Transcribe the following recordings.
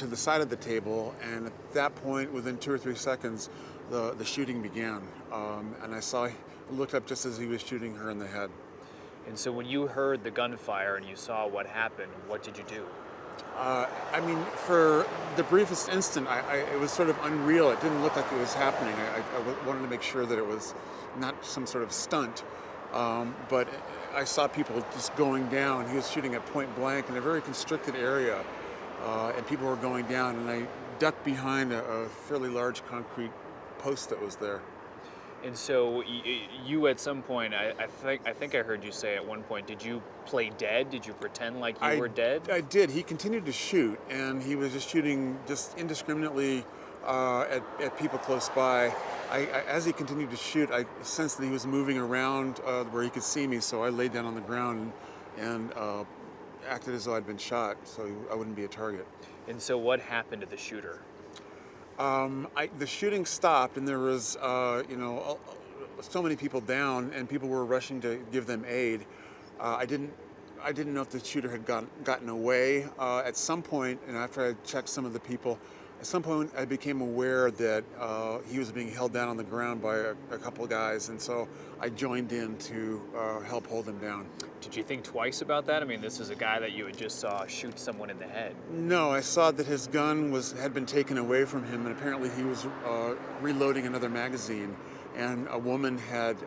to the side of the table, and at that point, within 2 or 3 seconds, the shooting began. And I looked up just as he was shooting her in the head. And so when you heard the gunfire and you saw what happened, what did you do? I mean, for the briefest instant, it was sort of unreal. It didn't look like it was happening. Wanted to make sure that it was not some sort of stunt. But I saw people just going down. He was shooting at point blank in a very constricted area, and people were going down. And I ducked behind a fairly large concrete post that was there. And so you at some point, I think I heard you say at one point, did you play dead? Did you pretend like you were dead? I did. He continued to shoot, and he was just shooting just indiscriminately at people close by. As he continued to shoot, I sensed that he was moving around where he could see me, so I laid down on the ground and acted as though I'd been shot, so I wouldn't be a target. And so what happened to the shooter? The shooting stopped, and there was, so many people down, and people were rushing to give them aid. I didn't know if the shooter had gotten away. At some point, and after I checked some of the people, at some point I became aware that he was being held down on the ground by a couple of guys, and so I joined in to help hold him down. Did you think twice about that? I mean, this is a guy that you had just saw shoot someone in the head. No, I saw that his gun had been taken away from him, and apparently he was reloading another magazine, and a woman had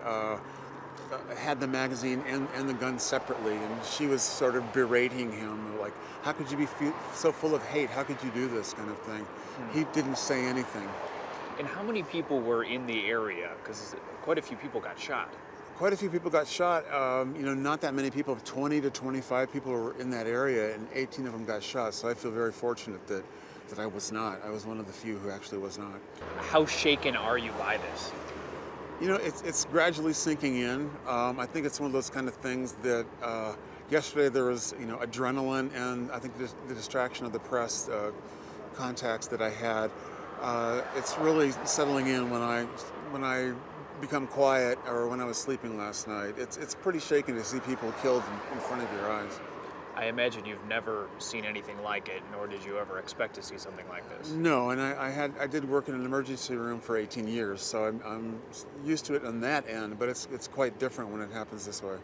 the magazine and the gun separately, and she was sort of berating him, like, how could you be so full of hate? How could you do this kind of thing? He didn't say anything. And how many people were in the area? Because quite a few people got shot. Quite a few people got shot. Not that many people. 20 to 25 people were in that area, and 18 of them got shot. So I feel very fortunate that I was not. I was one of the few who actually was not. How shaken are you by this? It's gradually sinking in. I think it's one of those kind of things that yesterday there was, adrenaline, and I think the distraction of the press contacts that I had. It's really settling in when I become quiet, or when I was sleeping last night. It's pretty shaking to see people killed in front of your eyes. I imagine you've never seen anything like it, nor did you ever expect to see something like this. No, and I did work in an emergency room for 18 years, so I'm used to it on that end, but it's quite different when it happens this way.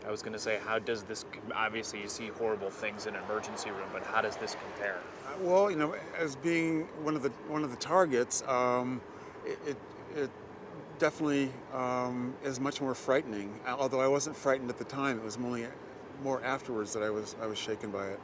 I was going to say, how does this, obviously you see horrible things in an emergency room, but how does this compare? Well, as being one of the targets, it definitely is much more frightening. Although I wasn't frightened at the time, it was more afterwards that I was shaken by it.